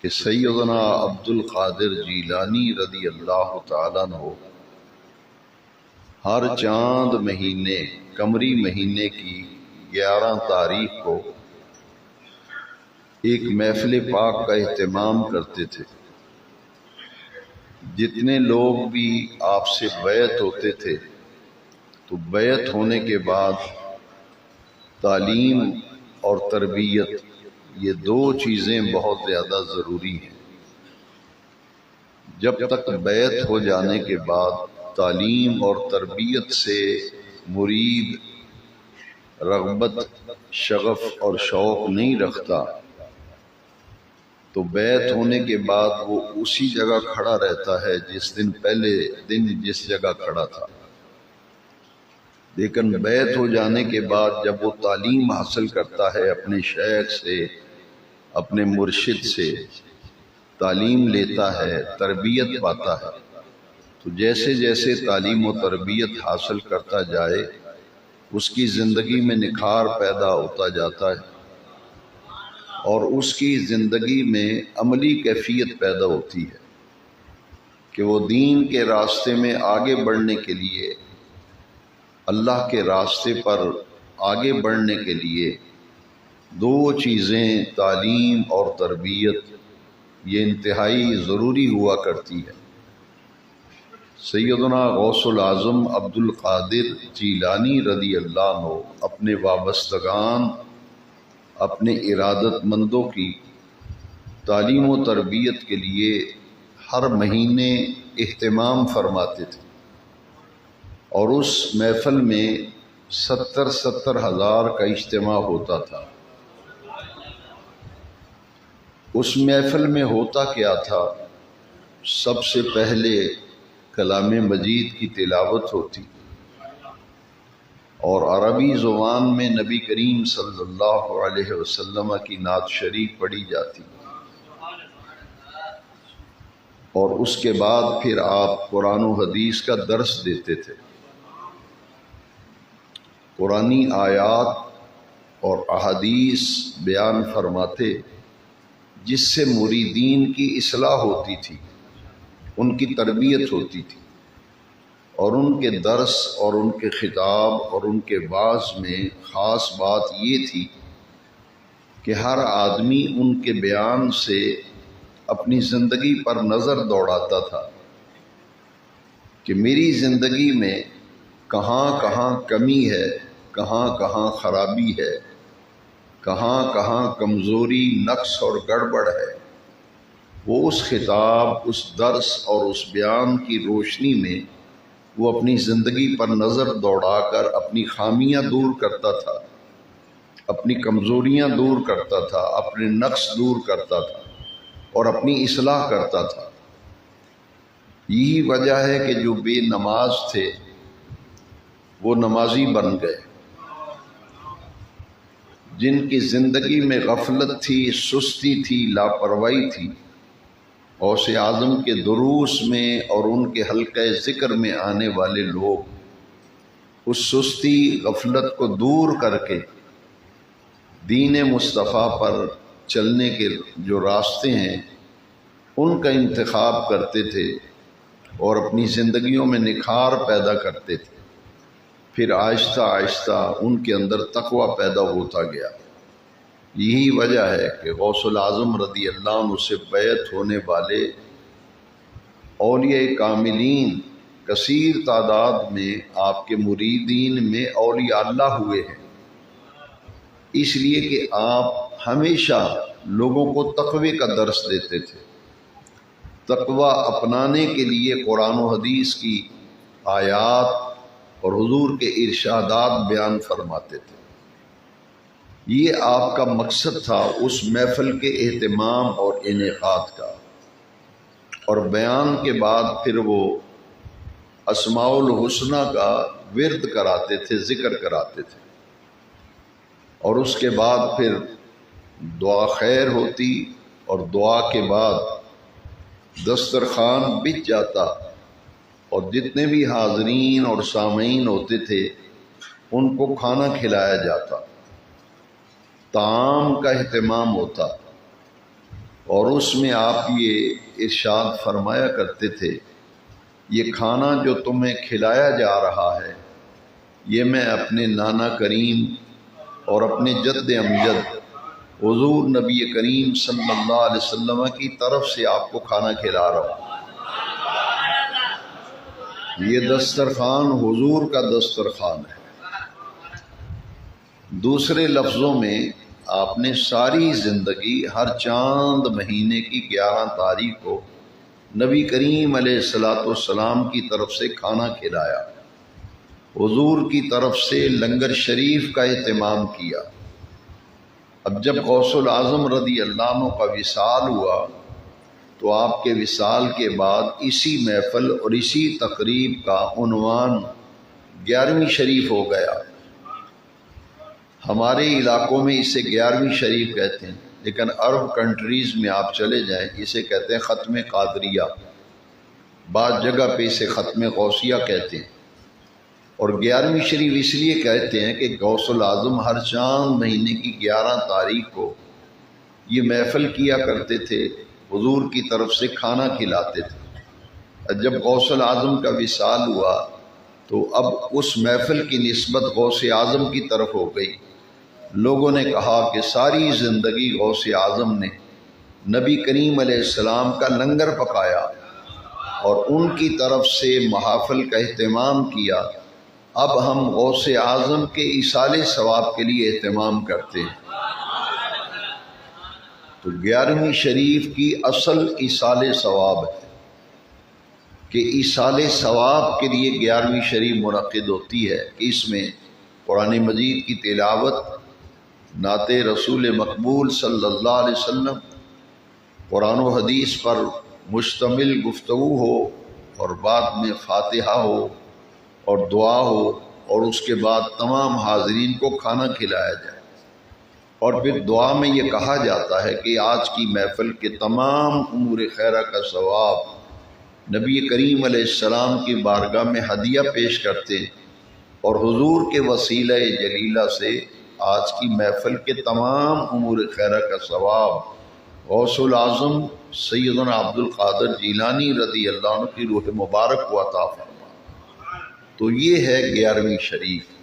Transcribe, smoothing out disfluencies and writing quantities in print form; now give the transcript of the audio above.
کہ سیدنا عبد القادر جیلانی رضی اللہ تعالیٰ عنہ ہر چاند مہینے قمری مہینے کی 11 تاریخ کو ایک محفل پاک کا اہتمام کرتے تھے۔ جتنے لوگ بھی آپ سے بیعت ہوتے تھے تو بیعت ہونے کے بعد تعلیم اور تربیت، یہ دو چیزیں بہت زیادہ ضروری ہیں۔ جب تک بیعت ہو جانے کے بعد تعلیم اور تربیت سے مرید رغبت، شغف اور شوق نہیں رکھتا تو بیعت ہونے کے بعد وہ اسی جگہ کھڑا رہتا ہے پہلے دن جس جگہ کھڑا تھا۔ لیکن بیعت ہو جانے کے بعد جب وہ تعلیم حاصل کرتا ہے اپنے شیخ سے، اپنے مرشد سے تعلیم لیتا ہے، تربیت پاتا ہے، تو جیسے جیسے تعلیم و تربیت حاصل کرتا جائے اس کی زندگی میں نکھار پیدا ہوتا جاتا ہے اور اس کی زندگی میں عملی کیفیت پیدا ہوتی ہے کہ وہ دین کے راستے میں آگے بڑھنے کے لیے، اللہ کے راستے پر آگے بڑھنے کے لیے دو چیزیں تعلیم اور تربیت یہ انتہائی ضروری ہوا کرتی ہے۔ سیدنا غوث العظم عبد القادر جیلانی رضی اللہ عنہ اپنے وابستگان، اپنے ارادت مندوں کی تعلیم و تربیت کے لیے ہر مہینے اہتمام فرماتے تھے اور اس محفل میں 70 ہزار کا اجتماع ہوتا تھا۔ اس محفل میں ہوتا کیا تھا؟ سب سے پہلے کلام مجید کی تلاوت ہوتی اور عربی زبان میں نبی کریم صلی اللہ علیہ وسلم کی نعت شریف پڑھی جاتی اور اس کے بعد پھر آپ قرآن و حدیث کا درس دیتے تھے۔ قرآنی آیات اور احادیث بیان فرماتے جس سے مریدین کی اصلاح ہوتی تھی، ان کی تربیت ہوتی تھی، اور ان کے درس اور ان کے خطاب اور ان کے وعظ میں خاص بات یہ تھی کہ ہر آدمی ان کے بیان سے اپنی زندگی پر نظر دوڑاتا تھا کہ میری زندگی میں کہاں کہاں کمی ہے، کہاں کہاں خرابی ہے، کہاں کہاں کمزوری، نقص اور گڑبڑ ہے۔ وہ اس خطاب، اس درس اور اس بیان کی روشنی میں وہ اپنی زندگی پر نظر دوڑا کر اپنی خامیاں دور کرتا تھا، اپنی کمزوریاں دور کرتا تھا، اپنے نقص دور کرتا تھا اور اپنی اصلاح کرتا تھا۔ یہی وجہ ہے کہ جو بے نماز تھے وہ نمازی بن گئے، جن کی زندگی میں غفلت تھی، سستی تھی، لاپرواہی تھی، غوث اعظم کے دروس میں اور ان کے حلقہ ذکر میں آنے والے لوگ اس سستی غفلت کو دور کر کے دین مصطفیٰ پر چلنے کے جو راستے ہیں ان کا انتخاب کرتے تھے اور اپنی زندگیوں میں نکھار پیدا کرتے تھے۔ پھر آہستہ آہستہ ان کے اندر تقوی پیدا ہوتا گیا۔ یہی وجہ ہے کہ غوث العظم رضی اللہ عنہ سے بیعت ہونے والے اولیاء کاملین کثیر تعداد میں آپ کے مریدین میں اولیاء اللہ ہوئے ہیں، اس لیے کہ آپ ہمیشہ لوگوں کو تقوی کا درس دیتے تھے۔ تقوی اپنانے کے لیے قرآن و حدیث کی آیات اور حضور کے ارشادات بیان فرماتے تھے۔ یہ آپ کا مقصد تھا اس محفل کے اہتمام اور انعقاد کا، اور بیان کے بعد پھر وہ اسماء الحسنہ کا ورد کراتے تھے، ذکر کراتے تھے، اور اس کے بعد پھر دعا خیر ہوتی اور دعا کے بعد دسترخوان بچھ جاتا اور جتنے بھی حاضرین اور سامعین ہوتے تھے ان کو کھانا کھلایا جاتا، طعام کا اہتمام ہوتا، اور اس میں آپ یہ ارشاد فرمایا کرتے تھے، یہ کھانا جو تمہیں کھلایا جا رہا ہے یہ میں اپنے نانا کریم اور اپنے جد امجد حضور نبی کریم صلی اللہ علیہ وسلم کی طرف سے آپ کو کھانا کھلا رہا ہوں۔ یہ دسترخوان حضور کا دسترخوان ہے۔ دوسرے لفظوں میں آپ نے ساری زندگی ہر چاند مہینے کی 11 تاریخ کو نبی کریم علیہ السلام کی طرف سے کھانا کھلایا، حضور کی طرف سے لنگر شریف کا اہتمام کیا۔ اب جب غوث العظم رضی اللہ عنہ کا وصال ہوا تو آپ کے وصال کے بعد اسی محفل اور اسی تقریب کا عنوان 11ویں شریف ہو گیا۔ ہمارے علاقوں میں اسے 11ویں شریف کہتے ہیں، لیکن عرب کنٹریز میں آپ چلے جائیں اسے کہتے ہیں ختم قادریہ، بعض جگہ پہ اسے ختم غوثیہ کہتے ہیں۔ اور 11ویں شریف اس لیے کہتے ہیں کہ غوث العظم ہر چاند مہینے کی 11 تاریخ کو یہ محفل کیا کرتے تھے، حضور کی طرف سے کھانا کھلاتے تھے۔ جب غوث العظم کا وصال ہوا تو اب اس محفل کی نسبت غوث اعظم کی طرف ہو گئی۔ لوگوں نے کہا کہ ساری زندگی غوث اعظم نے نبی کریم علیہ السلام کا لنگر پکایا اور ان کی طرف سے محافل کا اہتمام کیا، اب ہم غوث اعظم کے ایصال ثواب کے لیے اہتمام کرتے ہیں۔ تو 11ویں شریف کی اصل ایصال ثواب ہے کہ ایصال ثواب کے لیے 11ویں شریف منعقد ہوتی ہے کہ اس میں قرآن مجید کی تلاوت، نعت رسول مقبول صلی اللہ علیہ وسلم، قرآن و حدیث پر مشتمل گفتگو ہو اور بعد میں فاتحہ ہو اور دعا ہو، اور اس کے بعد تمام حاضرین کو کھانا کھلایا جائے، اور پھر دعا میں یہ کہا جاتا ہے کہ آج کی محفل کے تمام امور خیرہ کا ثواب نبی کریم علیہ السلام کی بارگاہ میں ہدیہ پیش کرتے، اور حضور کے وسیلہ جلیلہ سے آج کی محفل کے تمام امور خیرہ کا ثواب غوث العظم سیدنا عبد القادر جیلانی رضی اللہ عنہ کی روح مبارک کو عطا فرما۔ تو یہ ہے 11ویں شریف۔